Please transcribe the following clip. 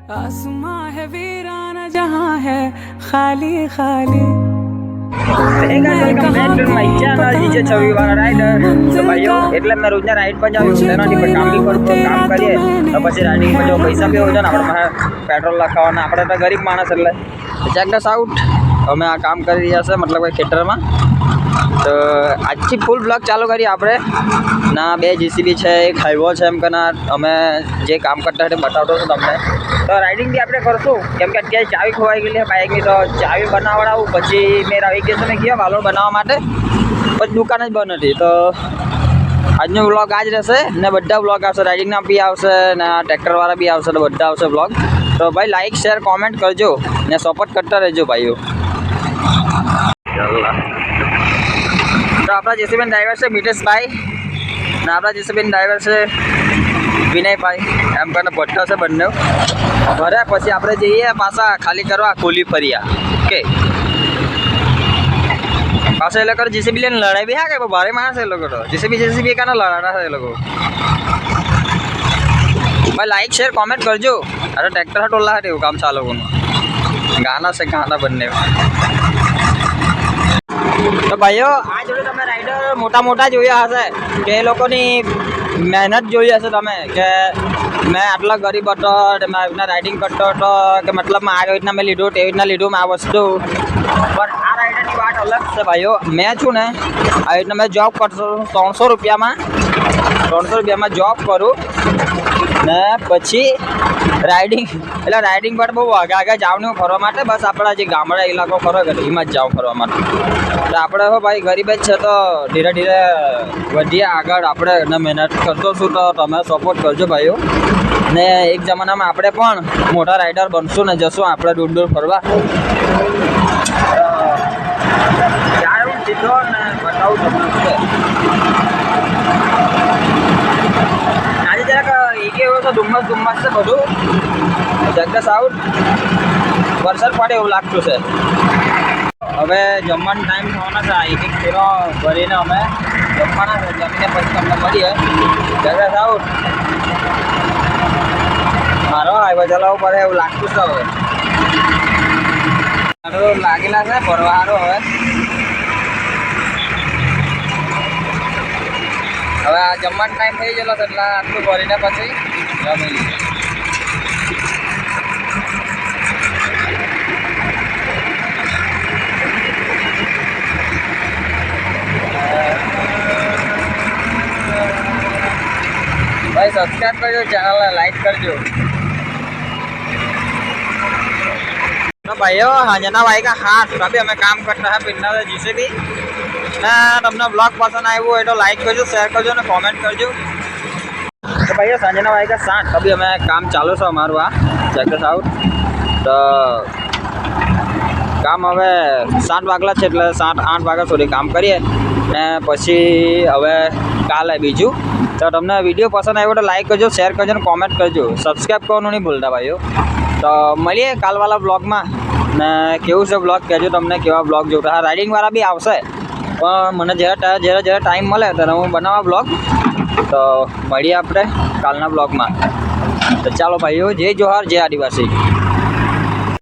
आसमां है वीराना जहां है खाली खाली એટલે મેં રોજના રાઈડ પર જાઉં તેનાથી પણ કામ બી કરું કામ કરીએ તો પછી રાઇડિંગ પર જો પૈસા બી હોય ને આપણે પેટ્રોલ લખાવવાના આપણે તો ગરીબ માણસ એટલે ચેક ધસ આઉટ અમે આ કામ કરી રહ્યા છે મતલબ કે ખેતરમાં તો આજથી ફૂલ બ્લોગ ચાલુ કરીએ આપણે ના 2 જીસીબી છે એક હાઈવો છે એમ કના અમે જે કામ કરતા હતા બતાવતો છું તમને તો રાઇડિંગ બી આપણે કરશું કેમ કે અત્યારે ચાવી ખોવાઈ ગયેલી છે બાઇકની તો ચાવી બનાવડાવું પછી મેં વેકેશને ગયા વાલોડ બનાવવા માટે પછી દુકાન જ બંધ હતી તો આજનો વ્લોગ આજ રહેશે ને બધા વ્લોગ આવશે રાઇડિંગના બી આવશે ને ટ્રેક્ટરવાળા બી આવશે તો બધા આવશે વ્લોગ તો ભાઈ લાઈક શેર કોમેન્ટ કરજો ને સપોર્ટ કરતા રહેજો ભાઈઓ તો આપણા જેસીબી ડ્રાઈવર છે મિતેશભાઈ ને આપણા જેસીબી ડ્રાઈવર છે વિનયભાઈ એમ કરીને ભઠ્ઠો છે બંને ભરે પછી આપણે જઈએ પાછા ખાલી કરવા ખોલી ફર્યા ઓકે પાછા એ લોકો જેસીબી લઈને લડાઈ બી હા કે ભારે માણસ એ લોકો તો જેસીબી કાના લડાના છે એ લોકો ભાઈ લાઈક શેર કોમેન્ટ કરજો અરે ટ્રેક્ટર ટોલા હતું એવું કામ ચાલો ગાના છે ગાના બંને તો ભાઈઓ આ જોડે તમે રાઈડર મોટા મોટા જોયા હશે કે એ લોકોની મહેનત જોઈ હશે તમે કે મેં આટલા ગરીબ હતો મેં આવી રીતના રાઇડિંગ કરતો હતો કે મતલબમાં આ રીતના મેં લીધું તેવી રીતના લીધું મેં આ વસ્તુ પણ આ રાઇડરની વાત અલગ છે ભાઈઓ મેં છું ને આવી રીતના મેં જોબ કરતો 300 રૂપિયામાં જોબ કરું ને પછી રાઇડિંગ એટલે રાઇડિંગ પર બહુ આગળ જાઉં ફરવા માટે બસ આપણા જે ગામડા ઇલાકો ફરો કે એમાં જ જાઉં ફરવા માટે તો આપણે હો ભાઈ ગરીબ જ છે તો ધીરે ધીરે વધીએ આગળ આપણે એને મહેનત કરતો છું તો તમે સપોર્ટ કરજો ભાઈઓ ને એક જમાનામાં આપણે પણ મોટા રાઇડર બનશું ને જશું આપણે દૂર દૂર ફરવા જાઉં સીધો ને બતાવું તમને આજે જરાક એ કેવું તો ધુમ્મસ છે બધું જગદસ આઉટ વરસાદ પડે એવું લાગતું છે હવે જમવાનો ટાઈમ થવાનો છે એક ફેરો ભરીને અમે જમવાના છે જમીને પછી તમને મળીએ જગદસ આઉટ મારો હાઈવે ચલાવવું પડે એવું લાગતું છે હવે લાગેલા છે ફરવાનો હવે આ જમવાનો ટાઈમ થઈ ગયેલો છે એટલે આટલું ભરીને પછી જમી લઈએ भाई सब्सक्राइब करजो चैनल ने लाइक करजो तो भाइयों हाँ जना भाई का हाथ अभी हमें काम करता है पिंडा से जीसीबी तमने ब्लॉग पसंद आए वो तो लाइक करजो शेयर करजो ने कमेंट करजो तो भाइयों संजना भाई का साथ अभी हमें काम चालू है हमारू आ चेक आउट तो काम हवे 7 वागला है એટલે 7-8 વાગ્યા સુધી કામ કરીએ ને પછી હવે કાલે બીજું તો તમને વિડીયો પસંદ આવ્યો તો લાઈક કરજો શેર કરજો ને કોમેન્ટ કરજો સબસ્ક્રાઈબ કરવાનું નહીં ભૂલતા ભાઈઓ તો મળીએ કાલવાળા બ્લોગમાં ને કેવું છે બ્લોગ કહેજો તમને કેવા બ્લોગ જોતા હા રાઇડિંગવાળા બી આવશે પણ મને જ્યારે ટાઈમ મળે ત્યારે હું બનાવવા બ્લોગ તો મળીએ આપણે કાલના બ્લોગમાં તો ચાલો ભાઈઓ જય જોહાર જય આદિવાસી